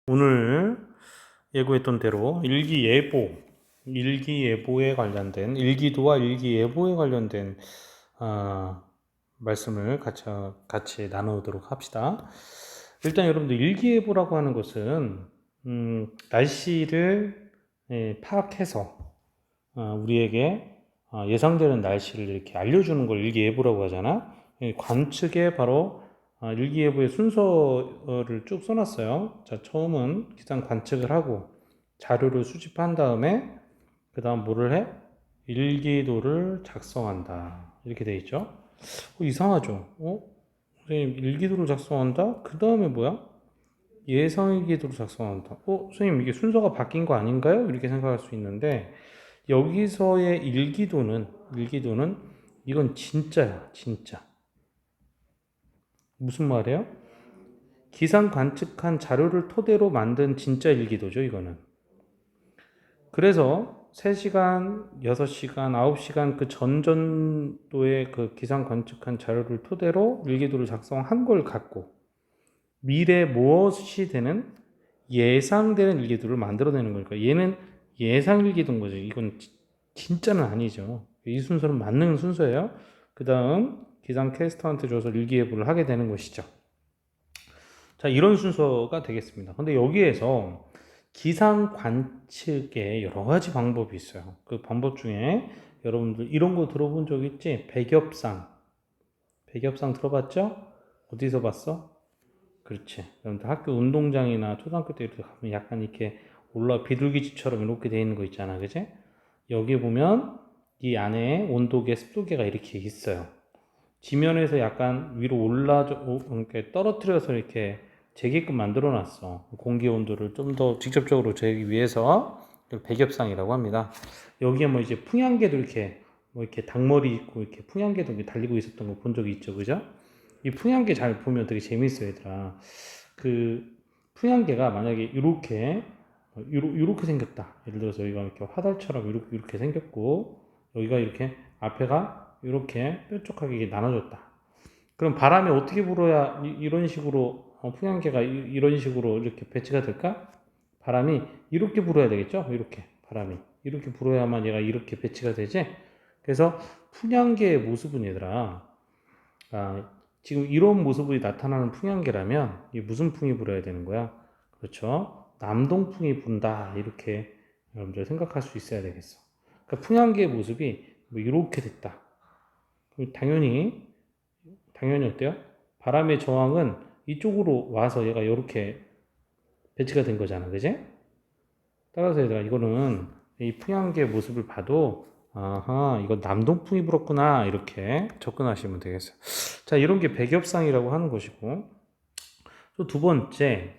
오늘 예고했던 대로 일기예보에 관련된 일기도와 일기예보에 관련된 말씀을 같이 나누도록 합시다. 일단 여러분들 일기예보라고 하는 것은 날씨를 파악해서 우리에게 예상되는 날씨를 이렇게 알려주는 걸 일기예보라고 하잖아. 관측에 바로 일기예보의 순서를 쭉 써놨어요. 자, 처음은 기상 관측을 하고 자료를 수집한 다음에 그 다음 뭐를 해? 일기도를 작성한다. 이렇게 돼 있죠. 이상하죠? 선생님 일기도를 작성한다? 그 다음에 뭐야? 예상일기도를 작성한다. 선생님 이게 순서가 바뀐 거 아닌가요? 이렇게 생각할 수 있는데 여기서의 일기도는 이건 진짜야, 진짜. 무슨 말이에요? 기상 관측한 자료를 토대로 만든 진짜 일기도죠, 이거는. 그래서 3시간, 6시간, 9시간 그 전전도의 그 기상 관측한 자료를 토대로 일기도를 작성한 걸 갖고 미래 무엇이 되는 예상되는 일기도를 만들어내는 거니까 얘는 예상 일기도인 거죠. 이건 진짜는 아니죠. 이 순서는 맞는 순서예요. 그 다음 기상 캐스터한테 줘서 일기예보를 하게 되는 것이죠. 자, 이런 순서가 되겠습니다. 근데 여기에서 기상 관측에 여러 가지 방법이 있어요. 그 방법 중에 여러분들 이런 거 들어본 적 있지? 백엽상 들어봤죠? 어디서 봤어? 그렇지. 여러분들 학교 운동장이나 초등학교 때 이렇게 가면 약간 이렇게 비둘기집처럼 이렇게 돼 있는 거 있잖아, 그지? 여기 보면 이 안에 온도계, 습도계가 이렇게 있어요. 지면에서 약간 위로 이렇게 떨어뜨려서 이렇게 재게끔 만들어 놨어. 공기 온도를 좀 더 직접적으로 재기 위해서 백엽상이라고 합니다. 여기에 뭐 이제 풍향계도 이렇게 이렇게 닭머리 있고 이렇게 풍향계도 달리고 있었던 거 본 적이 있죠, 그죠? 이 풍향계 잘 보면 되게 재밌어요, 얘들아. 그 풍향계가 만약에 이렇게 생겼다. 예를 들어서 여기가 이렇게 화살처럼 이렇게 생겼고 여기가 이렇게 앞에가 이렇게 뾰족하게 나눠졌다. 그럼 바람이 어떻게 불어야 이런 식으로 풍향계가 이런 식으로 이렇게 배치가 될까? 바람이 이렇게 불어야 되겠죠? 이렇게 바람이 이렇게 불어야만 얘가 이렇게 배치가 되지. 그래서 풍향계의 모습은 얘들아, 지금 이런 모습이 나타나는 풍향계라면 이게 무슨 풍이 불어야 되는 거야? 그렇죠? 남동풍이 분다 이렇게 여러분들 생각할 수 있어야 되겠어. 그러니까 풍향계의 모습이 뭐 이렇게 됐다. 당연히 어때요? 바람의 저항은 이쪽으로 와서 얘가 이렇게 배치가 된 거잖아, 그지? 따라서 얘들아 이거는 이 풍향계 모습을 봐도 아하 이거 남동풍이 불었구나 이렇게 접근하시면 되겠어요. 자, 이런 게 백엽상이라고 하는 것이고 또 두 번째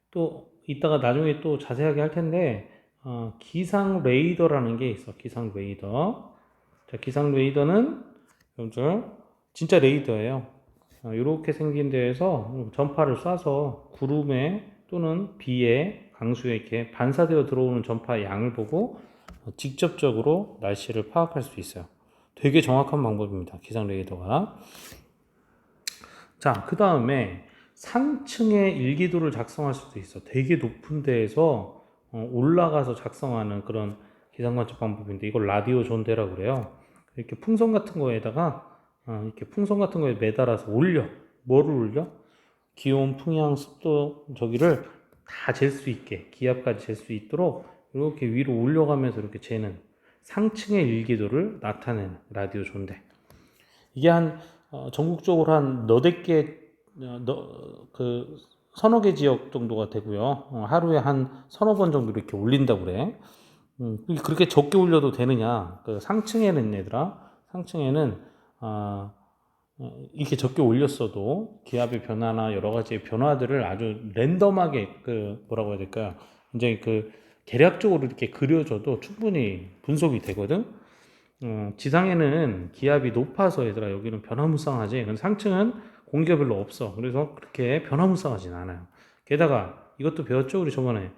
또 이따가 나중에 또 자세하게 할 텐데 기상 레이더라는 게 있어. 기상 레이더. 자, 기상 레이더는 여러분들 진짜 레이더예요. 이렇게 생긴 데에서 전파를 쏴서 구름에 또는 비에 강수에 이렇게 반사되어 들어오는 전파의 양을 보고 직접적으로 날씨를 파악할 수 있어요. 되게 정확한 방법입니다. 기상 레이더가. 자, 그 다음에 상층의 일기도를 작성할 수도 있어. 되게 높은 데에서 올라가서 작성하는 그런 기상관측 방법인데 이걸 라디오 존대라고 그래요. 이렇게 풍선 같은 거에 매달아서 올려. 뭐를 올려? 기온, 풍향, 습도 저기를 다 잴 수 있게, 기압까지 잴 수 있도록 이렇게 위로 올려가면서 이렇게 재는 상층의 일기도를 나타내는 라디오 존대. 이게 전국적으로 한 너댓 개, 서너 개 지역 정도가 되고요. 하루에 한 서너 번 정도 이렇게 올린다고 그래. 그렇게 적게 올려도 되느냐? 상층에는, 이렇게 적게 올렸어도 기압의 변화나 여러 가지의 변화들을 아주 랜덤하게, 뭐라고 해야 될까요? 굉장히 계략적으로 이렇게 그려줘도 충분히 분석이 되거든? 지상에는 기압이 높아서 얘들아 여기는 변화무쌍하지. 근데 상층은 공기가 별로 없어. 그래서 그렇게 변화무쌍하진 않아요. 게다가 이것도 배웠죠? 우리 저번에.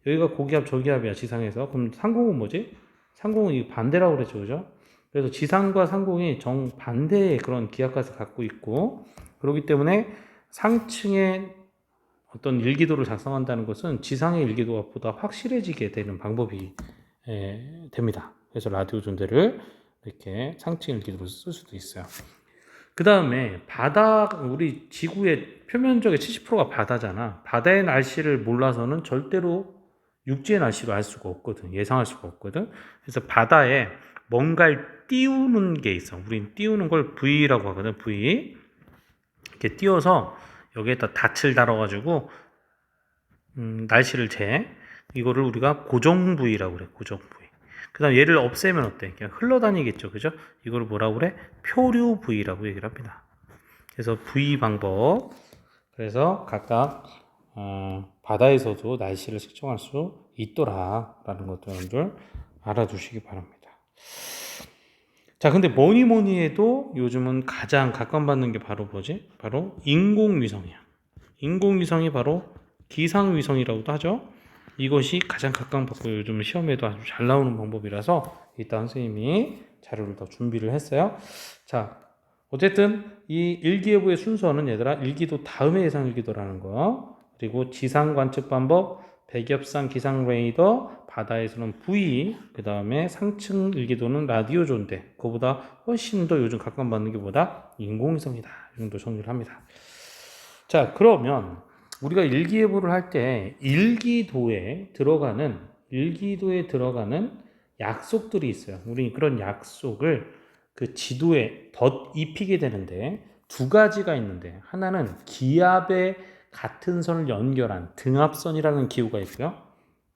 여기가 고기압 저기압이야 지상에서. 그럼 상공은 뭐지? 상공은 이 반대라고 그랬죠, 그죠? 그래서 지상과 상공이 정반대의 그런 기압값을 갖고 있고 그렇기 때문에 상층의 어떤 일기도를 작성한다는 것은 지상의 일기도가 보다 확실해지게 되는 방법이 됩니다. 그래서 라디오 존대를 이렇게 상층 일기도로 쓸 수도 있어요. 그 다음에 바다, 우리 지구의 표면적의 70%가 바다잖아. 바다의 날씨를 몰라서는 절대로 육지의 날씨도 알 수가 없거든. 예상할 수가 없거든. 그래서 바다에 뭔가를 띄우는 게 있어. 우린 띄우는 걸 V라고 하거든. V. 이렇게 띄워서 여기에다 닻을 달아가지고 날씨를 재. 이거를 우리가 고정 V라고 그래. 고정 V. 그 다음 얘를 없애면 어때? 그냥 흘러다니겠죠. 그죠? 이거를 뭐라고 그래? 표류 V라고 얘기를 합니다. 그래서 V 방법. 그래서 각각 바다에서도 날씨를 측정할 수 있더라라는 것도 여러분들 알아두시기 바랍니다. 자, 근데 뭐니 해도 요즘은 가장 각광받는 게 바로 뭐지? 바로 인공위성이야. 인공위성이 바로 기상위성이라고도 하죠. 이것이 가장 각광받고 요즘 시험에도 아주 잘 나오는 방법이라서 이따 선생님이 자료를 더 준비를 했어요. 자, 어쨌든 이 일기예보의 순서는 얘들아 일기도 다음에 예상 일기도라는 거, 그리고 지상 관측 방법, 백엽산 기상 레이더, 바다에서는 V, 그 다음에 상층 일기도는 라디오 존대, 그거보다 훨씬 더 요즘 각광받는 게 뭐다? 인공위성이다. 이 정도 정리를 합니다. 자, 그러면 우리가 일기예보를 할 때 일기도에 들어가는 약속들이 있어요. 우리 그런 약속을 그 지도에 덧입히게 되는데 두 가지가 있는데, 하나는 기압의 같은 선을 연결한 등압선이라는 기호가 있고요.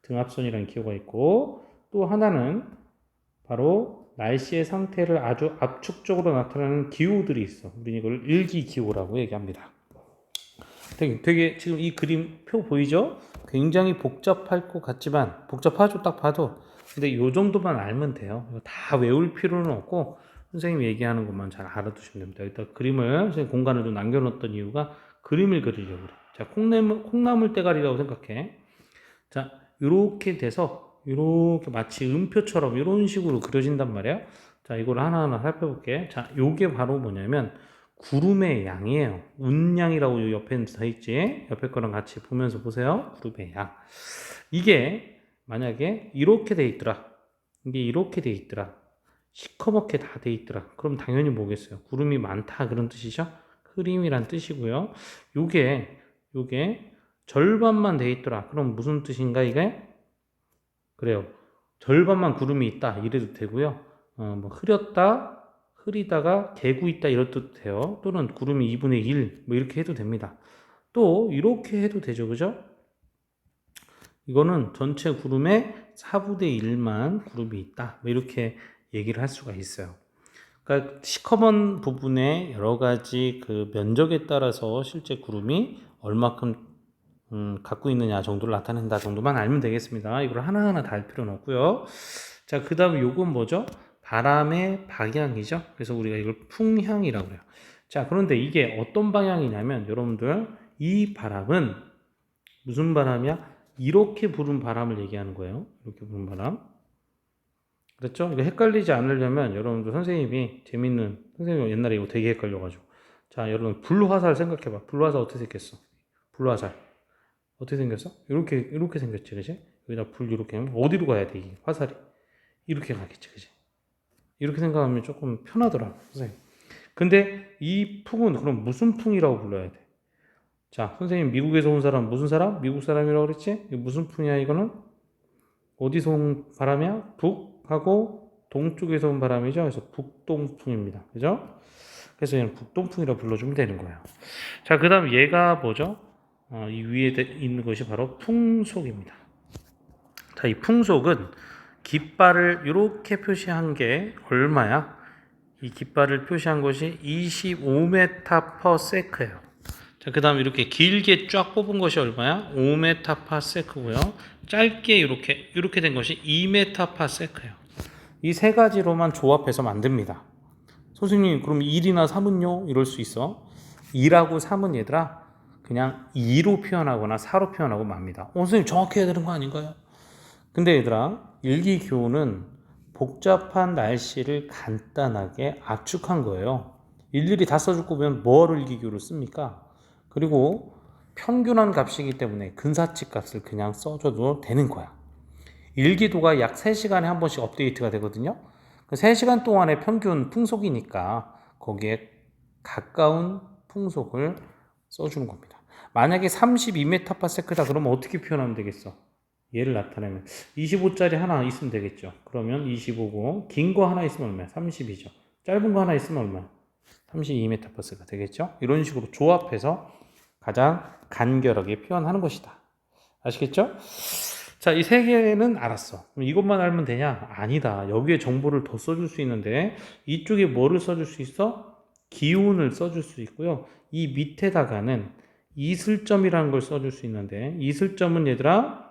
등압선이라는 기호가 있고, 또 하나는 바로 날씨의 상태를 아주 압축적으로 나타내는 기호들이 있어. 우리 이걸 일기기호라고 얘기합니다. 되게 지금 이 그림표 보이죠? 굉장히 복잡할 것 같지만, 복잡하죠 딱 봐도. 근데 요 정도만 알면 돼요. 다 외울 필요는 없고 선생님이 얘기하는 것만 잘 알아두시면 됩니다. 일단 그림을 선생님 공간을 좀 남겨놓았던 이유가 그림을 그리려고 그래. 자, 콩나물 대가리라고 생각해. 자, 이렇게 돼서 이렇게 마치 음표처럼 이런 식으로 그려진단 말이에요. 자, 이걸 하나하나 살펴볼게. 자, 요게 바로 뭐냐면 구름의 양이에요. 운양이라고 옆에 써 있지. 옆에 거랑 같이 보면서 보세요. 구름의 양. 이게 만약에 이렇게 돼 있더라. 이게 이렇게 돼 있더라. 시커멓게 다 돼 있더라. 그럼 당연히 뭐겠어요? 구름이 많다 그런 뜻이죠? 흐림이란 뜻이고요. 요게 절반만 돼 있더라. 그럼 무슨 뜻인가 이게? 그래요. 절반만 구름이 있다 이래도 되고요. 뭐 흐리다가 개고 있다 이래도 돼요. 또는 구름이 2분의 1 뭐 이렇게 해도 됩니다. 또 이렇게 해도 되죠. 그죠? 이거는 전체 구름의 4분의 1만 구름이 있다. 뭐 이렇게 얘기를 할 수가 있어요. 그러니까 시커먼 부분의 여러 가지 그 면적에 따라서 실제 구름이 얼마큼 갖고 있느냐 정도를 나타낸다 정도만 알면 되겠습니다. 이걸 하나하나 다 알 필요는 없고요. 자, 그 다음 요건 뭐죠? 바람의 방향이죠. 그래서 우리가 이걸 풍향이라고 해요. 자, 그런데 이게 어떤 방향이냐면 여러분들 이 바람은 무슨 바람이야? 이렇게 부는 바람을 얘기하는 거예요. 이렇게 부는 바람. 그렇죠? 이거 헷갈리지 않으려면 여러분들 선생님이 옛날에 이거 되게 헷갈려가지고. 자, 여러분 불화살 생각해봐. 불화살 어떻게 생겼어? 불화살 어떻게 생겼어? 이렇게 생겼지, 그지? 여기다 불 이렇게 하면 어디로 가야 돼, 이 화살이? 이렇게 가겠지, 그지? 이렇게 생각하면 조금 편하더라, 선생님. 근데 이 풍은 그럼 무슨 풍이라고 불러야 돼? 자, 선생님 미국에서 온 사람 무슨 사람? 미국 사람이라고 그랬지? 이거 무슨 풍이야, 이거는? 어디서 온 바람이야? 북하고 동쪽에서 온 바람이죠. 그래서 북동풍입니다. 그죠? 그래서 얘는 북동풍이라고 불러주면 되는 거예요. 자, 그 다음 얘가 뭐죠? 이 위에 있는 것이 바로 풍속입니다. 자, 이 풍속은 깃발을 이렇게 표시한 게 얼마야? 이 깃발을 표시한 것이 25m/s예요. 자, 그 다음 이렇게 길게 쫙 뽑은 것이 얼마야? 5m/s고요. 짧게 이렇게 된 것이 2m/s예요. 이 세 가지로만 조합해서 만듭니다. 선생님, 그럼 1이나 3은요? 이럴 수 있어. 2라고 3은 얘들아 그냥 2로 표현하거나 4로 표현하고 맙니다. 선생님 정확히 해야 되는 거 아닌가요? 근데 얘들아, 일기교훈은 복잡한 날씨를 간단하게 압축한 거예요. 일일이 다 써줄 거면 뭐하러 일기교를 씁니까? 그리고 평균한 값이기 때문에 근사치 값을 그냥 써줘도 되는 거야. 일기도가 약 3시간에 한 번씩 업데이트가 되거든요. 3시간 동안의 평균 풍속이니까 거기에 가까운 풍속을 써주는 겁니다. 만약에 32mPs다 그러면 어떻게 표현하면 되겠어? 얘를 나타내면 25짜리 하나 있으면 되겠죠. 그러면 25고 긴 거 하나 있으면 얼마야? 30이죠. 짧은 거 하나 있으면 얼마야? 32mPs가 되겠죠. 이런 식으로 조합해서 가장 간결하게 표현하는 것이다. 아시겠죠? 자, 이 세 개는 알았어. 그럼 이것만 알면 되냐? 아니다. 여기에 정보를 더 써줄 수 있는데 이쪽에 뭐를 써줄 수 있어? 기온을 써줄 수 있고요. 이 밑에다가는 이슬점이라는 걸 써줄 수 있는데 이슬점은 얘들아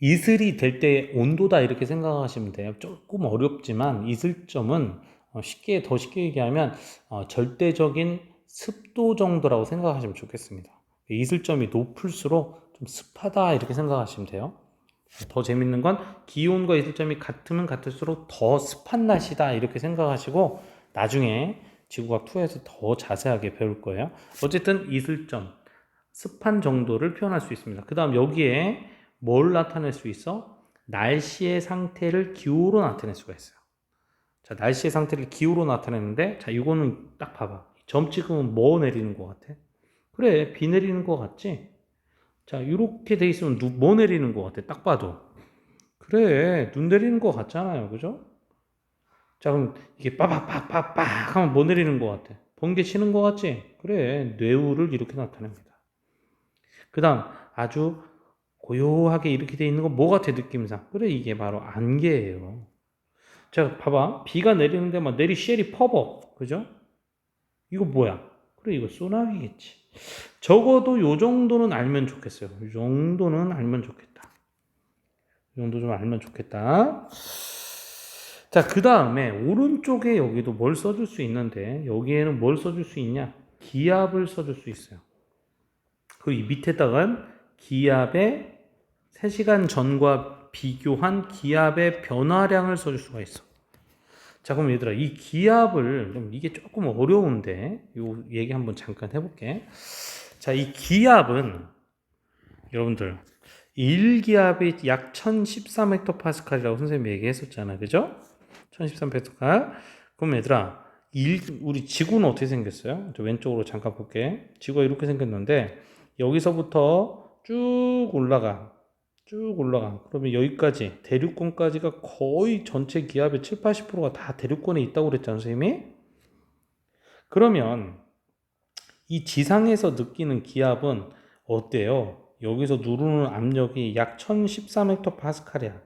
이슬이 될 때 온도다 이렇게 생각하시면 돼요. 조금 어렵지만 이슬점은 더 쉽게 얘기하면 절대적인 습도 정도라고 생각하시면 좋겠습니다. 이슬점이 높을수록 좀 습하다 이렇게 생각하시면 돼요. 더 재밌는 건 기온과 이슬점이 같으면 같을수록 더 습한 날씨다 이렇게 생각하시고 나중에 지구과학 2에서 더 자세하게 배울 거예요. 어쨌든 이슬점, 습한 정도를 표현할 수 있습니다. 그 다음 여기에 뭘 나타낼 수 있어? 날씨의 상태를 기후로 나타낼 수가 있어요. 자, 날씨의 상태를 기후로 나타내는데 자, 이거는 딱 봐봐. 점 찍으면 뭐 내리는 것 같아? 그래, 비 내리는 것 같지? 자, 이렇게 돼 있으면 뭐 내리는 것 같아? 딱 봐도. 그래, 눈 내리는 것 같잖아요. 그죠? 자, 그럼 이게 빠박빠박빠박 하면 뭐 내리는 것 같아? 번개 치는 것 같지? 그래, 뇌우를 이렇게 나타냅니다. 그 다음, 아주 고요하게 이렇게 돼 있는 건 뭐 같아, 느낌상? 그래, 이게 바로 안개예요. 자, 봐봐. 비가 내리는데 막 내리 쉘이 퍼벅. 그죠? 이거 뭐야? 그래, 이거 소나기겠지. 적어도 요 정도는 알면 좋겠어요. 요 정도는 알면 좋겠다. 이 정도 좀 알면 좋겠다. 자, 그 다음에 오른쪽에 여기도 뭘 써줄 수 있는데 여기에는 뭘 써줄 수 있냐? 기압을 써줄 수 있어요. 그리고 이 밑에다가 기압의 3시간 전과 비교한 기압의 변화량을 써줄 수가 있어. 자, 그럼 얘들아, 이 기압을, 이게 조금 어려운데, 요 얘기 한번 잠깐 해볼게. 자, 이 기압은, 여러분들, 1기압이 약 1013헥토파스칼이라고 선생님이 얘기했었잖아. 그죠? 1013헥토파스칼. 그럼 얘들아, 우리 지구는 어떻게 생겼어요? 저 왼쪽으로 잠깐 볼게. 지구가 이렇게 생겼는데, 여기서부터 쭉 올라가. 그러면 여기까지, 대륙권까지가 거의 전체 기압의 7, 80%가 다 대륙권에 있다고 그랬잖아요, 선생님이? 그러면 이 지상에서 느끼는 기압은 어때요? 여기서 누르는 압력이 약 1013헥토파스칼이야.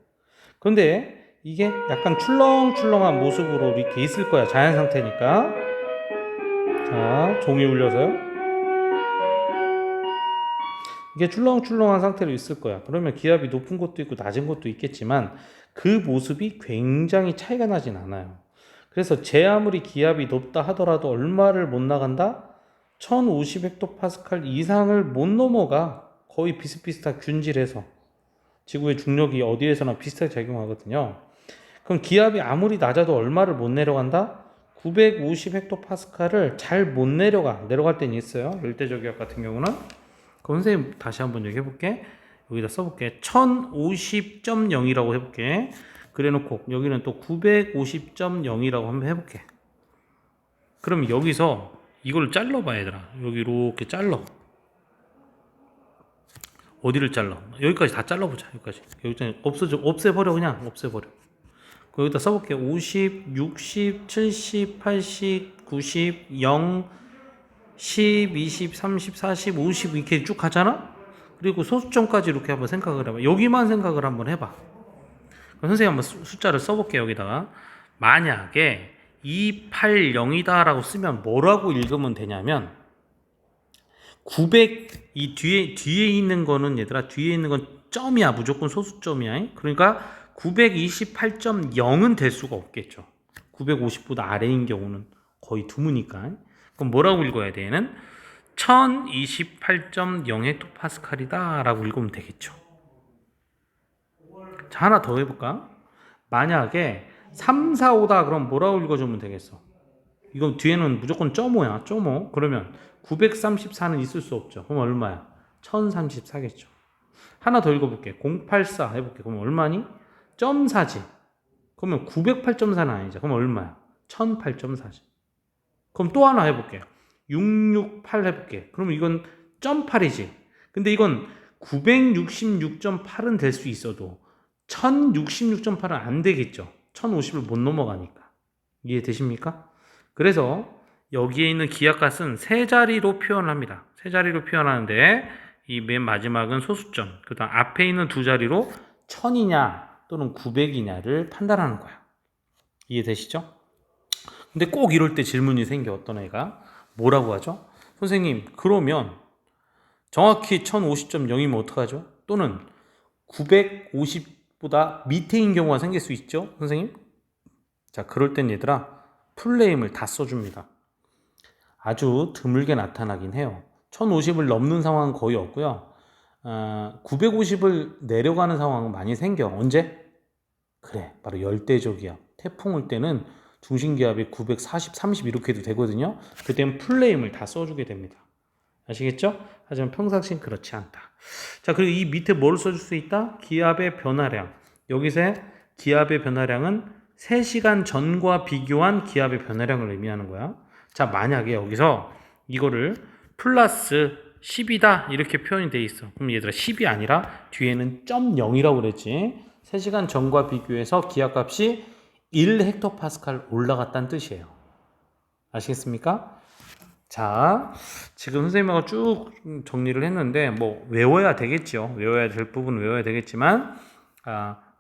그런데 이게 약간 출렁출렁한 모습으로 이렇게 있을 거야. 자연 상태니까. 자, 종이 울려서요. 이게 출렁출렁한 상태로 있을 거야. 그러면 기압이 높은 것도 있고 낮은 것도 있겠지만 그 모습이 굉장히 차이가 나진 않아요. 그래서 제 아무리 기압이 높다 하더라도 얼마를 못 나간다? 1050헥토파스칼 이상을 못 넘어가. 거의 비슷비슷한 균질해서. 지구의 중력이 어디에서나 비슷하게 작용하거든요. 그럼 기압이 아무리 낮아도 얼마를 못 내려간다? 950헥토파스칼을 잘 못 내려갈 때는 있어요. 열대저기압 같은 경우는. 그럼 선생님 다시 한번 얘기해 볼게. 여기다 써볼게. 1050.0이라고 해볼게. 그래 놓고 여기는 또 950.0이라고 한번 해볼게. 그럼 여기서 이걸 잘라봐 얘들아. 여기 이렇게 잘라. 어디를 잘라? 여기까지 다 잘라보자. 여기까지 없애버려. 그냥 없애버려. 여기다 써볼게. 50, 60, 70, 80, 90, 0, 10, 20, 30, 40, 50 이렇게 쭉 가잖아? 그리고 소수점까지 이렇게 한번 생각을 해봐. 여기만 생각을 한번 해봐. 그럼 선생님 한번 숫자를 써볼게요. 여기다가. 만약에 280이다 라고 쓰면 뭐라고 읽으면 되냐면 900, 이 뒤에 있는 거는 얘들아, 뒤에 있는 건 점이야. 무조건 소수점이야. 그러니까 928.0은 될 수가 없겠죠. 950보다 아래인 경우는 거의 드무니까. 그럼 뭐라고 읽어야 돼? 얘는 1028.0헥토파스칼이다 라고 읽으면 되겠죠. 자, 하나 더 해볼까? 만약에 3, 4, 5다 그럼 뭐라고 읽어주면 되겠어? 이건 뒤에는 무조건 .5야. .5. 그러면 934는 있을 수 없죠. 그럼 얼마야? 1034겠죠. 하나 더 읽어볼게. 084 해볼게. 그럼 얼마니? .4지. 그러면 908.4는 아니죠. 그럼 얼마야? 1008.4지. 그럼 또 하나 해볼게. 668 해볼게. 그럼 이건 .8이지. 근데 이건 966.8은 될 수 있어도 1066.8은 안 되겠죠. 1050을 못 넘어가니까. 이해되십니까? 그래서 여기에 있는 기하값은 세 자리로 표현을 합니다. 세 자리로 표현하는데 이 맨 마지막은 소수점, 그 다음 앞에 있는 두 자리로 1000이냐 또는 900이냐를 판단하는 거야. 이해되시죠? 근데 꼭 이럴 때 질문이 생겨. 어떤 애가 뭐라고 하죠? 선생님, 그러면 정확히 1050.0이면 어떡하죠? 또는 950보다 밑에인 경우가 생길 수 있죠? 선생님? 자, 그럴 땐 얘들아 풀네임을 다 써줍니다. 아주 드물게 나타나긴 해요. 1050을 넘는 상황은 거의 없고요. 950을 내려가는 상황은 많이 생겨. 언제? 그래, 바로 열대저기압. 태풍 올 때는 중심기압이 940, 30 이렇게 해도 되거든요. 그때는 풀네임을 다 써주게 됩니다. 아시겠죠? 하지만 평상시엔 그렇지 않다. 자, 그리고 이 밑에 뭘 써줄 수 있다? 기압의 변화량. 여기서 기압의 변화량은 3시간 전과 비교한 기압의 변화량을 의미하는 거야. 자, 만약에 여기서 이거를 플러스 10이다 이렇게 표현이 돼 있어. 그럼 얘들아 10이 아니라 뒤에는 0.0이라고 그랬지. 3시간 전과 비교해서 기압값이 1헥토파스칼 올라갔다는 뜻이에요. 아시겠습니까? 자, 지금 선생님하고 쭉 정리를 했는데 뭐 외워야 되겠죠. 외워야 될 부분은 외워야 되겠지만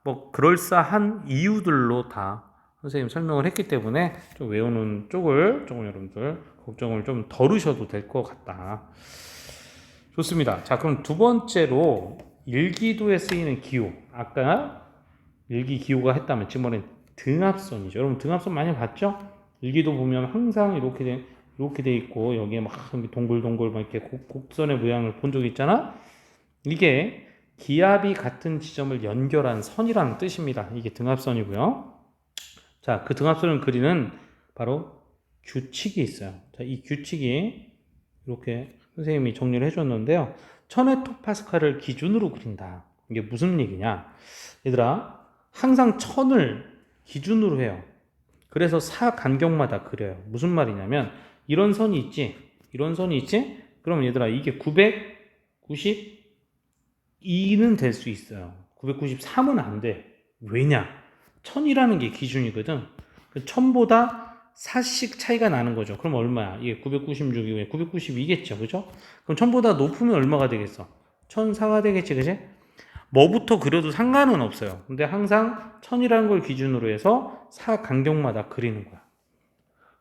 뭐 그럴싸한 이유들로 다 선생님 설명을 했기 때문에 좀 외우는 쪽을 조금 여러분들 걱정을 좀 덜으셔도 될 것 같다. 좋습니다. 자, 그럼 두 번째로 일기도에 쓰이는 기호. 아까 일기 기호가 했다면 지금은 등압선이죠. 여러분 등압선 많이 봤죠? 일기도 보면 항상 이렇게 돼 있고 여기에 막 동글동글 막 이렇게 곡선의 모양을 본 적 있잖아. 이게 기압이 같은 지점을 연결한 선이라는 뜻입니다. 이게 등압선이고요. 자, 그 등압선을 그리는 바로 규칙이 있어요. 자, 이 규칙이 이렇게 선생님이 정리를 해줬는데요. 1000헥토파스칼을 기준으로 그린다. 이게 무슨 얘기냐? 얘들아, 항상 1000을 기준으로 해요. 그래서 사간격마다 그려요. 무슨 말이냐면 이런 선이 있지? 이런 선이 있지? 그러면 얘들아 이게 992는 될 수 있어요. 993은 안 돼. 왜냐? 1000이라는 게 기준이거든. 1000보다 4씩 차이가 나는 거죠. 그럼 얼마야? 이게 996이면 992겠죠. 그죠? 그럼 1000보다 높으면 얼마가 되겠어? 1004가 되겠지. 그지? 뭐부터 그려도 상관은 없어요. 근데 항상 1000이라는 걸 기준으로 해서 사간격마다 그리는 거야.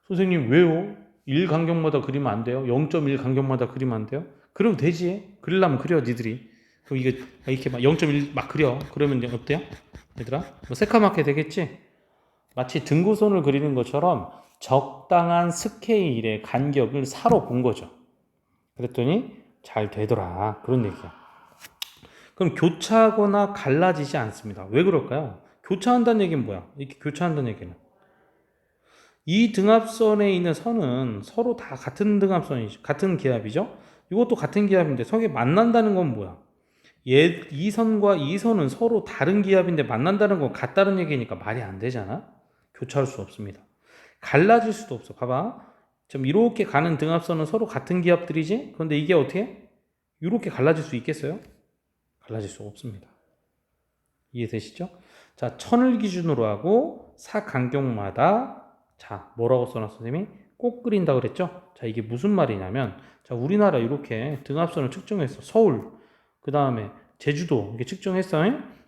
선생님 왜요? 1간격마다 그리면 안 돼요? 0.1 간격마다 그리면 안 돼요? 그래도 되지. 그리려면 그려 니들이. 그럼 이게 이렇게 막 0.1 막 그려. 그러면 어때요? 얘들아? 뭐 새카맣게 되겠지? 마치 등고선을 그리는 것처럼 적당한 스케일의 간격을 사로 본 거죠. 그랬더니 잘 되더라. 그런 얘기야. 그럼 교차하거나 갈라지지 않습니다. 왜 그럴까요? 교차한다는 얘기는 뭐야? 이렇게 교차한다는 얘기는 이 등압선에 있는 선은 서로 다 같은 등압선이죠. 같은 기압이죠. 이것도 같은 기압인데 서로 만난다는 건 뭐야? 이 선과 이 선은 서로 다른 기압인데 만난다는 건 같다는 얘기니까 말이 안 되잖아. 교차할 수 없습니다. 갈라질 수도 없어. 봐봐. 좀 이렇게 가는 등압선은 서로 같은 기압들이지? 그런데 이게 어떻게? 이렇게 갈라질 수 있겠어요? 갈라질 수 없습니다. 이해되시죠? 자, 1000을 기준으로 하고 사간격마다 자, 뭐라고 써놨어, 선생님이? 꼭 그린다 그랬죠? 자, 이게 무슨 말이냐면 자, 우리나라 이렇게 등압선을 측정했어. 서울, 그 다음에 제주도 이렇게 측정했어.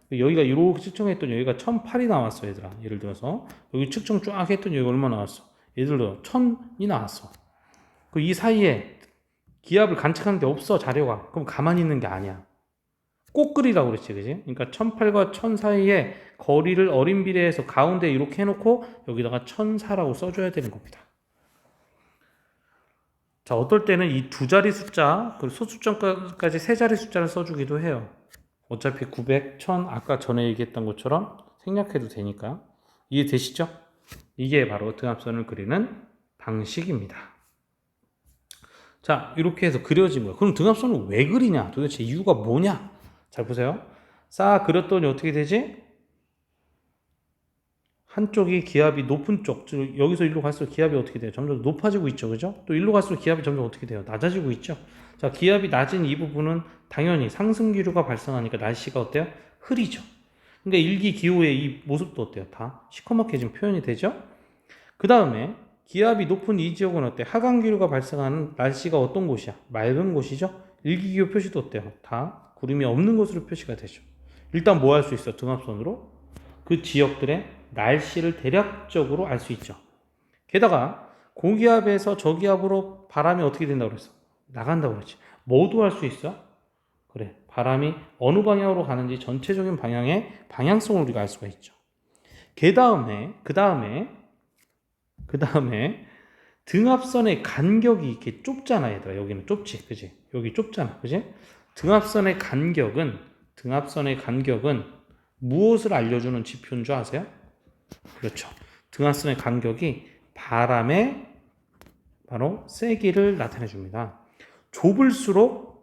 여기가 이렇게 측정했더니 여기가 1008이 나왔어, 얘들아. 예를 들어서 여기 측정 쫙 했더니 여기 얼마 나왔어? 예를 들어 1000이 나왔어. 그 이 사이에 기압을 관측하는 게 없어, 자료가. 그럼 가만히 있는 게 아니야. 꼭 그리라고 그랬지, 그지? 그러니까 1008과 1000 사이에 거리를 어린 비례해서 가운데 이렇게 해놓고 여기다가 1004라고 써줘야 되는 겁니다. 자, 어떨 때는 이 두 자리 숫자, 그리고 소수점까지 세 자리 숫자를 써주기도 해요. 어차피 900, 1000 아까 전에 얘기했던 것처럼 생략해도 되니까. 이해되시죠? 이게 바로 등압선을 그리는 방법. 방식입니다. 자, 이렇게 해서 그려진 거예요. 그럼 등압선을 왜 그리냐? 도대체 이유가 뭐냐? 잘 보세요. 싹 그렸더니 어떻게 되지? 한쪽이 기압이 높은 쪽, 즉 여기서 일로 갈수록 기압이 어떻게 돼요? 점점 높아지고 있죠, 그죠? 또 일로 갈수록 기압이 점점 어떻게 돼요? 낮아지고 있죠. 자, 기압이 낮은 이 부분은 당연히 상승기류가 발생하니까 날씨가 어때요? 흐리죠. 그러니까 일기기후의 이 모습도 어때요? 다 시커멓게 지금 표현이 되죠. 그 다음에 기압이 높은 이 지역은 어때요? 하강기류가 발생하는 날씨가 어떤 곳이야? 맑은 곳이죠. 일기기후 표시도 어때요? 다 구름이 없는 곳으로 표시가 되죠. 일단 뭐 할 수 있어? 등압선으로 그 지역들의 날씨를 대략적으로 알 수 있죠. 게다가 고기압에서 저기압으로 바람이 어떻게 된다고 그랬어? 나간다고 그랬지. 뭐도 할 수 있어? 그래, 바람이 어느 방향으로 가는지 전체적인 방향의 방향성을 우리가 알 수가 있죠. 그 다음에 등압선의 간격이 이렇게 좁잖아, 얘들아. 여기는 좁지, 그지? 여기 좁잖아, 그지? 등압선의 간격은 무엇을 알려주는 지표인 줄 아세요? 그렇죠. 등압선의 간격이 바람의 바로 세기를 나타내 줍니다. 좁을수록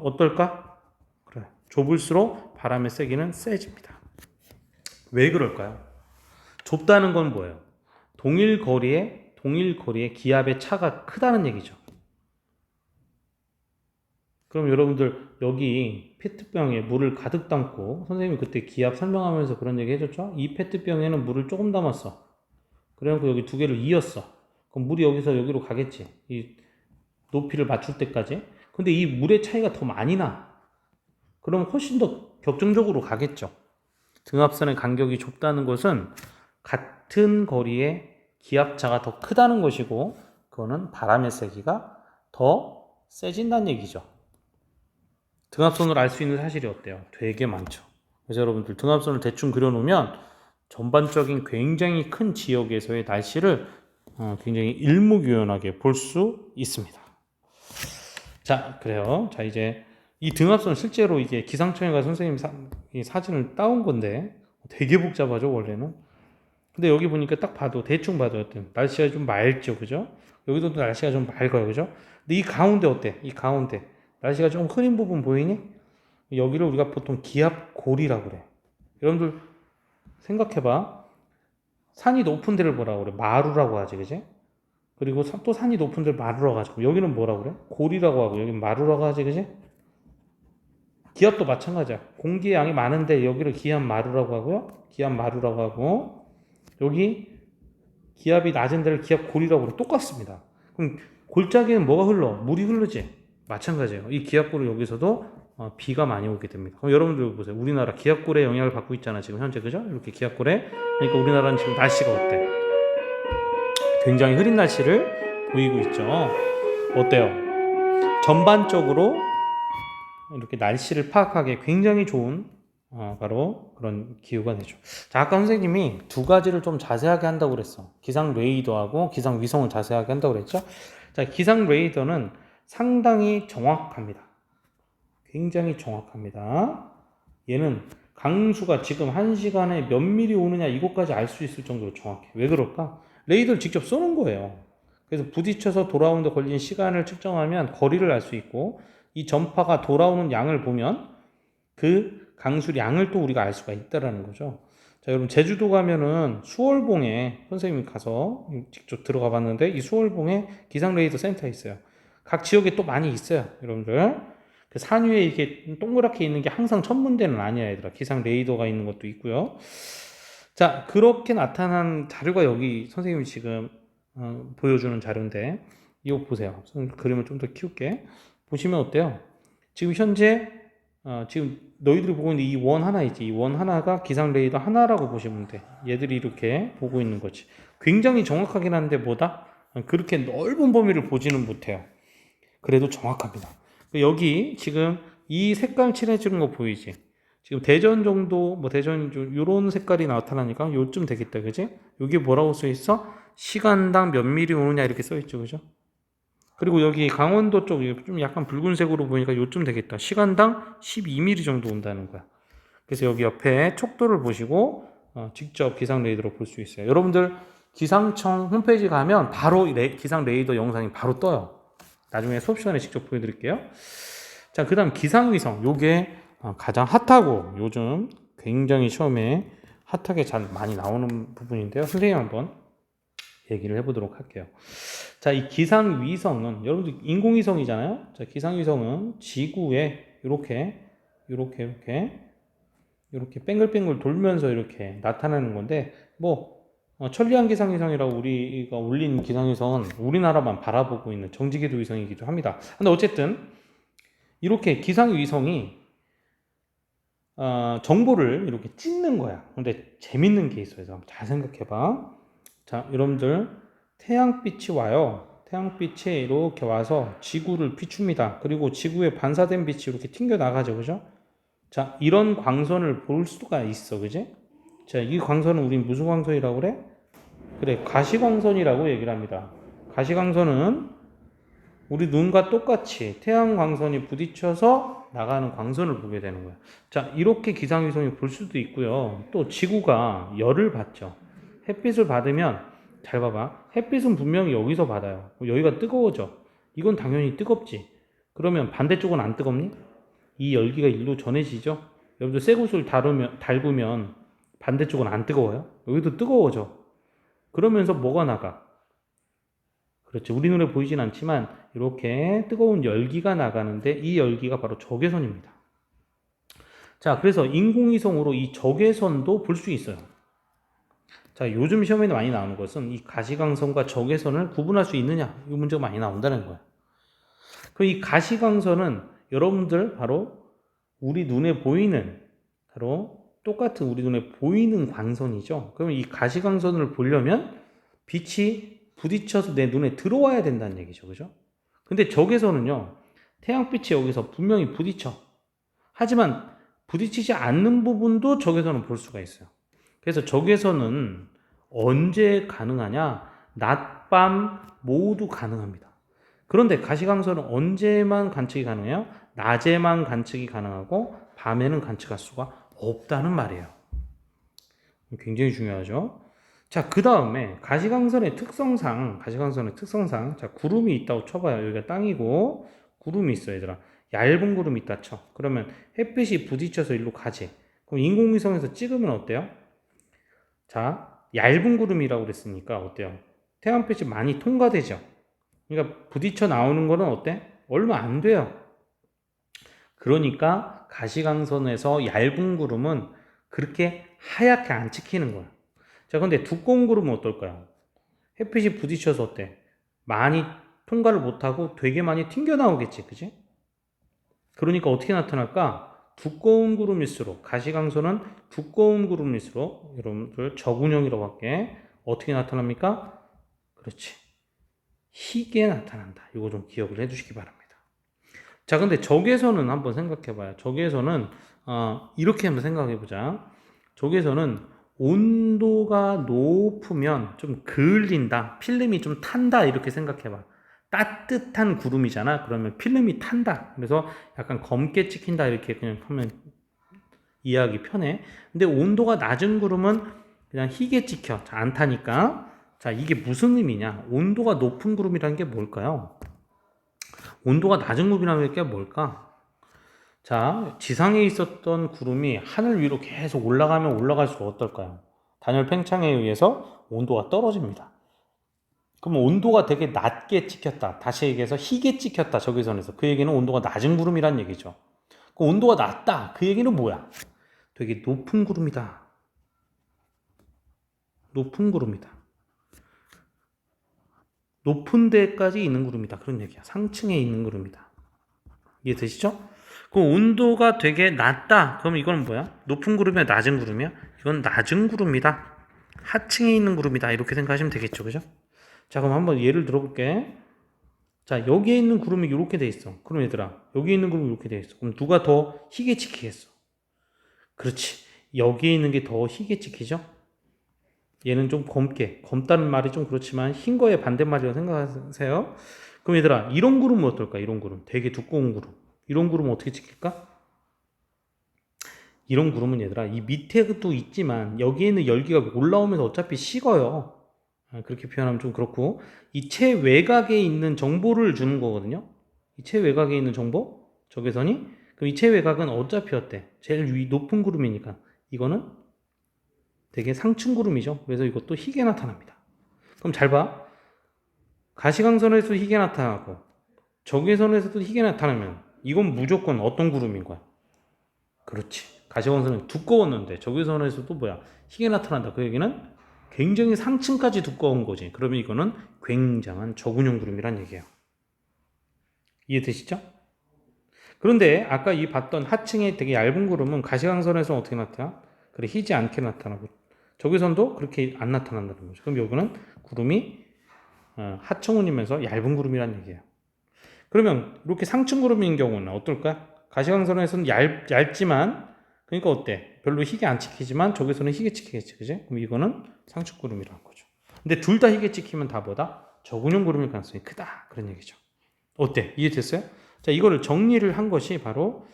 어떨까? 그래. 좁을수록 바람의 세기는 세집니다. 왜 그럴까요? 좁다는 건 뭐예요? 동일 거리에 기압의 차가 크다는 얘기죠. 그럼 여러분들 여기 페트병에 물을 가득 담고 선생님이 그때 기압 설명하면서 그런 얘기 해줬죠? 이 페트병에는 물을 조금 담았어. 그래놓고 여기 두 개를 이었어. 그럼 물이 여기서 여기로 가겠지. 이 높이를 맞출 때까지. 근데 이 물의 차이가 더 많이 나. 그러면 훨씬 더 격정적으로 가겠죠. 등압선의 간격이 좁다는 것은 같은 거리에 기압차가 더 크다는 것이고 그거는 바람의 세기가 더 세진다는 얘기죠. 등압선을 알 수 있는 사실이 어때요? 되게 많죠. 그래서 여러분들 등압선을 대충 그려놓으면 전반적인 굉장히 큰 지역에서의 날씨를 굉장히 일목요연하게 볼 수 있습니다. 자, 그래요. 자, 이제 이 등압선 실제로 이게 기상청에 가서 선생님이 사진을 따온 건데 되게 복잡하죠, 원래는. 근데 여기 보니까 딱 봐도 대충 봐도 어때요? 날씨가 좀 맑죠, 그죠? 여기도 날씨가 좀 맑아요, 그죠? 근데 이 가운데 어때? 이 가운데 날씨가 좀 흐린 부분 보이니? 여기를 우리가 보통 기압골이라고 그래. 여러분들 생각해봐. 산이 높은 데를 뭐라고 그래? 마루라고 하지, 그지? 그리고 또 산이 높은 데를 마루라고 하지. 여기는 뭐라고 그래? 골이라고 하고 여기는 마루라고 하지, 그지? 기압도 마찬가지야. 공기의 양이 많은데 여기를 기압 마루라고 하고요. 기압 마루라고 하고 여기 기압이 낮은 데를 기압 골이라고 그래. 똑같습니다. 그럼 골짜기는 뭐가 흘러? 물이 흐르지? 마찬가지예요. 이 기압골을 여기서도 비가 많이 오게 됩니다. 그럼 여러분들 보세요. 우리나라 기압골의 영향을 받고 있잖아, 지금 현재, 그죠? 이렇게 기압골에. 그러니까 우리나라는 지금 날씨가 어때? 굉장히 흐린 날씨를 보이고 있죠. 어때요? 전반적으로 이렇게 날씨를 파악하기에 굉장히 좋은 바로 그런 기후가 되죠. 자, 아까 선생님이 두 가지를 좀 자세하게 한다고 그랬어. 기상 레이더하고 기상 위성을 자세하게 한다고 그랬죠. 자, 기상 레이더는 상당히 정확합니다. 굉장히 정확합니다. 얘는 강수가 지금 1시간에 몇 미리 오느냐 이것까지 알 수 있을 정도로 정확해. 왜 그럴까? 레이더를 직접 쏘는 거예요. 그래서 부딪혀서 돌아오는데 걸린 시간을 측정하면 거리를 알 수 있고 이 전파가 돌아오는 양을 보면 그 강수량을 또 우리가 알 수가 있다라는 거죠. 자, 여러분 제주도 가면은 수월봉에 선생님이 가서 직접 들어가 봤는데 이 수월봉에 기상 레이더 센터 있어요. 각 지역에 또 많이 있어요, 여러분들. 그 산 위에 이렇게 동그랗게 있는 게 항상 천문대는 아니야, 얘들아. 기상 레이더가 있는 것도 있고요. 자, 그렇게 나타난 자료가 여기 선생님이 지금 보여주는 자료인데 이거 보세요. 그림을 좀 더 키울게. 보시면 어때요? 지금 현재 지금 너희들이 보고 있는 이 원 하나 있지? 이 원 하나가 기상 레이더 하나라고 보시면 돼. 얘들이 이렇게 보고 있는 거지. 굉장히 정확하긴 한데 뭐다? 그렇게 넓은 범위를 보지는 못해요. 그래도 정확합니다. 여기 지금 이 색깔 칠해주는 거 보이지? 지금 대전 정도, 뭐 대전 요런 색깔이 나타나니까 요쯤 되겠다, 그지? 여기 뭐라고 써 있어? 시간당 몇 미리 오느냐 이렇게 써 있죠, 그죠? 그리고 여기 강원도 쪽 좀 약간 붉은색으로 보니까 요쯤 되겠다. 시간당 12mm 정도 온다는 거야. 그래서 여기 옆에 촉도를 보시고 직접 기상 레이더로 볼 수 있어요. 여러분들 기상청 홈페이지 가면 바로 기상 레이더 영상이 바로 떠요. 나중에 수업 시간에 직접 보여드릴게요. 자, 그 다음 기상위성. 요게 가장 핫하고 요즘 굉장히 시험에 핫하게 잘 많이 나오는 부분인데요. 선생님 한번 얘기를 해보도록 할게요. 자, 이 기상위성은 여러분들 인공위성이잖아요. 자, 기상위성은 지구에 이렇게 뱅글뱅글 돌면서 이렇게 나타나는 건데 천리안 기상위성이라고 우리가 올린 기상위성은 우리나라만 바라보고 있는 정지궤도 위성이기도 합니다. 근데 어쨌든 이렇게 기상위성이 정보를 이렇게 찍는 거야. 근데 재밌는 게 있어요. 그래서 잘 생각해봐. 자, 여러분들 태양빛이 와요. 태양빛이 이렇게 와서 지구를 비춥니다. 그리고 지구에 반사된 빛이 이렇게 튕겨 나가죠. 그죠? 자, 이런 광선을 볼 수가 있어. 그지? 자, 이 광선은 우린 무슨 광선이라고 그래? 그래, 가시광선이라고 얘기를 합니다. 가시광선은 우리 눈과 똑같이 태양 광선이 부딪혀서 나가는 광선을 보게 되는 거야. 자, 이렇게 기상위성이 볼 수도 있고요. 또 지구가 열을 받죠. 햇빛을 받으면, 잘 봐봐. 햇빛은 분명히 여기서 받아요. 여기가 뜨거워져. 이건 당연히 뜨겁지. 그러면 반대쪽은 안 뜨겁니? 이 열기가 일로 전해지죠. 여러분들 쇠구슬 달구면 반대쪽은 안 뜨거워요? 여기도 뜨거워져. 그러면서 뭐가 나가? 그렇죠. 우리 눈에 보이진 않지만 이렇게 뜨거운 열기가 나가는데 이 열기가 바로 적외선입니다. 자, 그래서 인공위성으로 이 적외선도 볼 수 있어요. 자, 요즘 시험에 많이 나오는 것은 이 가시광선과 적외선을 구분할 수 있느냐, 이 문제가 많이 나온다는 거예요. 그럼 이 가시광선은 여러분들 바로 우리 눈에 보이는, 바로 똑같은 우리 눈에 보이는 광선이죠. 그러면 이 가시광선을 보려면 빛이 부딪혀서 내 눈에 들어와야 된다는 얘기죠. 그죠? 근데 적외선은요, 태양빛이 여기서 분명히 부딪혀. 하지만 부딪히지 않는 부분도 적외선은 볼 수가 있어요. 그래서 적외선은 언제 가능하냐? 낮, 밤 모두 가능합니다. 그런데 가시광선은 언제만 관측이 가능해요? 낮에만 관측이 가능하고 밤에는 관측할 수가 없다는 말이에요. 굉장히 중요하죠. 자, 그 다음에 가시광선의 특성상, 자, 구름이 있다고 쳐봐요. 여기가 땅이고 구름이 있어, 얘들아. 얇은 구름이 있다 쳐. 그러면 햇빛이 부딪혀서 일로 가지. 그럼 인공위성에서 찍으면 어때요? 자, 얇은 구름이라고 그랬으니까 어때요? 태양빛이 많이 통과되죠. 그러니까 부딪혀 나오는 거는 어때? 얼마 안 돼요. 그러니까 가시광선에서 얇은 구름은 그렇게 하얗게 안 찍히는 거야. 자, 근데 두꺼운 구름은 어떨까요? 햇빛이 부딪혀서 어때? 많이 통과를 못하고 되게 많이 튕겨 나오겠지, 그지? 그러니까 어떻게 나타날까? 두꺼운 구름일수록, 가시광선은 두꺼운 구름일수록, 여러분들 저군형이라고 할게. 어떻게 나타납니까? 그렇지. 희게 나타난다. 이거 좀 기억을 해주시기 바랍니다. 자, 근데 적외선은 한번 생각해봐요. 적외선은 이렇게 한번 생각해보자. 적외선은 온도가 높으면 좀 그을린다, 필름이 좀 탄다, 이렇게 생각해봐. 따뜻한 구름이잖아. 그러면 필름이 탄다. 그래서 약간 검게 찍힌다, 이렇게 그냥 하면 이해하기 편해. 근데 온도가 낮은 구름은 그냥 희게 찍혀. 자, 안 타니까. 자, 이게 무슨 의미냐? 온도가 높은 구름이라는 게 뭘까요? 온도가 낮은 구름이라는 게 뭘까? 자, 지상에 있었던 구름이 하늘 위로 계속 올라가면 올라갈수록 어떨까요? 단열 팽창에 의해서 온도가 떨어집니다. 그럼 온도가 되게 낮게 찍혔다. 다시 얘기해서 희게 찍혔다. 적외선에서. 그 얘기는 온도가 낮은 구름이란 얘기죠. 그 온도가 낮다. 그 얘기는 뭐야? 되게 높은 구름이다. 높은 구름이다. 높은 데까지 있는 구름이다. 그런 얘기야. 상층에 있는 구름이다. 이해되시죠? 그 온도가 되게 낮다. 그럼 이건 뭐야? 높은 구름이야? 낮은 구름이야? 이건 낮은 구름이다. 하층에 있는 구름이다. 이렇게 생각하시면 되겠죠. 그죠? 자, 그럼 한번 예를 들어볼게. 자, 여기에 있는 구름이 이렇게 돼 있어. 그럼 얘들아, 여기 있는 구름이 이렇게 돼 있어. 그럼 누가 더 희게 찍히겠어? 그렇지. 여기에 있는 게 더 희게 찍히죠? 얘는 좀 검다는 말이 좀 그렇지만 흰 거에 반대말이라고 생각하세요. 그럼 얘들아, 이런 구름은 어떨까? 이런 구름, 되게 두꺼운 구름. 이런 구름은 어떻게 찍힐까? 이런 구름은 얘들아, 이 밑에도 있지만 여기에 있는 열기가 올라오면서 어차피 식어요. 그렇게 표현하면 좀 그렇고, 이 최외곽에 있는 정보를 주는 거거든요. 이 최외곽에 있는 정보, 적외선이. 그럼 이 최외곽은 어차피 어때? 제일 높은 구름이니까 이거는 되게 상층 구름이죠. 그래서 이것도 희게 나타납니다. 그럼 잘 봐. 가시광선에서도 희게 나타나고 적외선에서도 희게 나타나면 이건 무조건 어떤 구름인 거야? 그렇지. 가시광선은 두꺼웠는데 적외선에서도 뭐야? 희게 나타난다. 그 얘기는 굉장히 상층까지 두꺼운 거지. 그러면 이거는 굉장한 저근형 구름이란 얘기예요. 이해되시죠? 그런데 아까 이 봤던 하층의 되게 얇은 구름은 가시광선에서 어떻게 나타나? 그래, 희지 않게 나타나고 적외선도 그렇게 안 나타난다는 거죠. 그럼 여기는 구름이 하층운이면서 얇은 구름이란 얘기예요. 그러면 이렇게 상층 구름인 경우는 어떨까? 가시광선에서는 얇지만 그러니까 어때? 별로 희게 안 찍히지만 적외선은 희게 찍히겠지, 그지? 그럼 이거는 상층 구름이라는 거죠. 근데 둘 다 희게 찍히면 다 뭐다? 저근형 구름일 가능성이 크다, 그런 얘기죠. 어때? 이해됐어요? 자, 이거를 정리를 한 것이 바로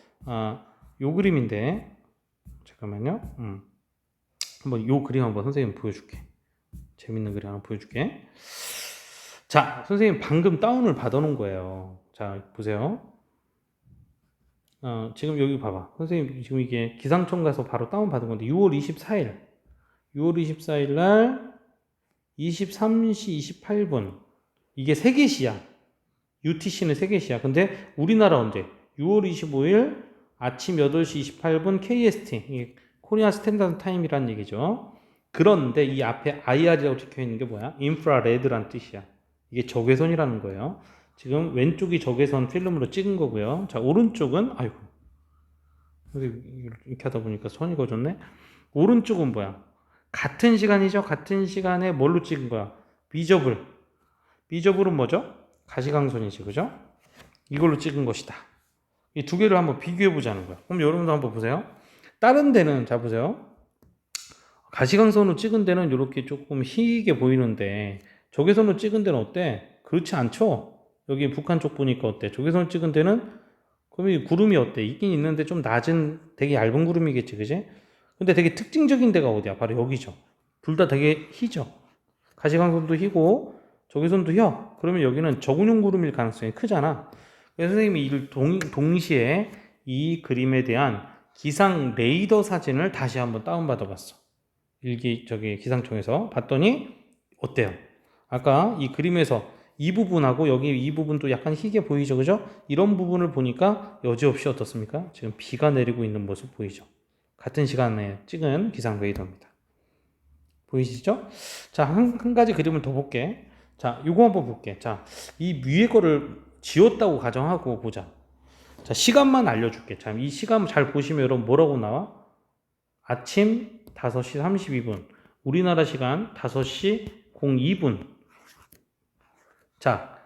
요 그림인데 잠깐만요. 한번 요 그림 한번 선생님 보여줄게. 재밌는 그림 하나 보여줄게. 자, 선생님 방금 다운을 받아놓은 거예요. 자, 보세요. 지금 여기 봐봐. 선생님 지금 이게 기상청 가서 바로 다운 받은 건데 6월 24일 날 23시 28분 이게 세계시야. UTC는 세계시야. 근데 우리나라 언제? 6월 25일 아침 8시 28분 KST 코리아 스탠다드 타임이란 얘기죠. 그런데 이 앞에 IR이라고 적혀 있는 게 뭐야? 인프라레드란 뜻이야. 이게 적외선이라는 거예요. 지금 왼쪽이 적외선 필름으로 찍은 거고요. 자, 오른쪽은 아이고 이렇게 하다 보니까 선이 거졌네. 오른쪽은 뭐야? 같은 시간이죠. 같은 시간에 뭘로 찍은 거야? 비저블. 비저블은 뭐죠? 가시광선이지, 그죠? 이걸로 찍은 것이다. 이 두 개를 한번 비교해 보자는 거야. 그럼 여러분도 한번 보세요. 다른 데는 자 보세요. 가시광선으로 찍은 데는 이렇게 조금 희게 보이는데 적외선으로 찍은 데는 어때? 그렇지 않죠? 여기 북한 쪽 보니까 어때? 적외선으로 찍은 데는 그럼 이 구름이 어때? 있긴 있는데 좀 낮은 되게 얇은 구름이겠지, 그지? 근데 되게 특징적인 데가 어디야? 바로 여기죠. 둘 다 되게 희죠. 가시광선도 희고 적외선도 혀. 그러면 여기는 저근형 구름일 가능성이 크잖아. 그래서 선생님이 이를 동시에 이 그림에 대한 기상 레이더 사진을 다시 한번 다운받아 봤어. 기상청에서 봤더니 어때요? 아까 이 그림에서 이 부분하고 여기 이 부분도 약간 희게 보이죠, 그죠? 이런 부분을 보니까 여지없이 어떻습니까? 지금 비가 내리고 있는 모습 보이죠? 같은 시간에 찍은 기상 레이더입니다. 보이시죠? 자, 한 가지 그림을 더 볼게. 자, 요거 한번 볼게. 자, 이 위에 거를 지웠다고 가정하고 보자. 자, 시간만 알려줄게. 자, 이 시간 잘 보시면 여러분 뭐라고 나와? 아침 5시 32분. 우리나라 시간 5시 02분. 자,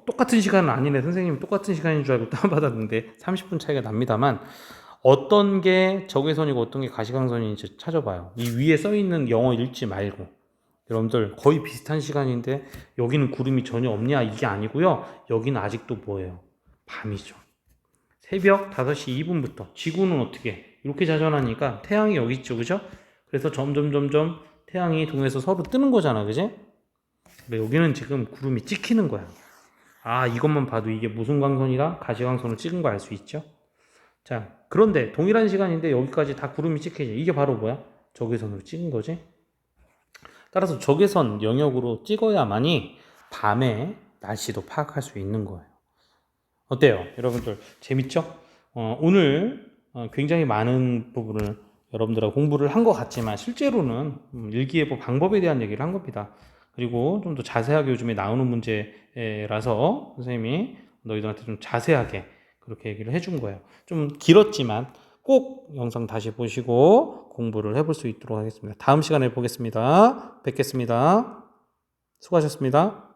똑같은 시간은 아니네. 선생님이 똑같은 시간인 줄 알고 다운받았는데 30분 차이가 납니다만 어떤 게 적외선이고 어떤 게 가시광선인지 찾아봐요. 이 위에 써있는 영어 읽지 말고. 여러분들 거의 비슷한 시간인데 여기는 구름이 전혀 없냐? 이게 아니고요. 여기는 아직도 뭐예요? 밤이죠. 새벽 5시 2분부터 지구는 어떻게 이렇게 자전하니까 태양이 여기 있죠, 그죠? 그래서 점점 태양이 동에서 서로 뜨는 거잖아, 그지? 근데 여기는 지금 구름이 찍히는 거야. 아, 이것만 봐도 이게 무슨 광선이라 가시광선을 찍은 거 알 수 있죠? 자, 그런데 동일한 시간인데 여기까지 다 구름이 찍히죠. 이게 바로 뭐야? 적외선으로 찍은 거지. 따라서 적외선 영역으로 찍어야만이 밤에 날씨도 파악할 수 있는 거예요. 어때요? 여러분들 재밌죠? 오늘 굉장히 많은 부분을 여러분들하고 공부를 한 것 같지만 실제로는 일기예보 방법에 대한 얘기를 한 겁니다. 그리고 좀 더 자세하게 요즘에 나오는 문제라서 선생님이 너희들한테 좀 자세하게 그렇게 얘기를 해준 거예요. 좀 길었지만 꼭 영상 다시 보시고 공부를 해볼 수 있도록 하겠습니다. 다음 시간에 보겠습니다. 뵙겠습니다. 수고하셨습니다.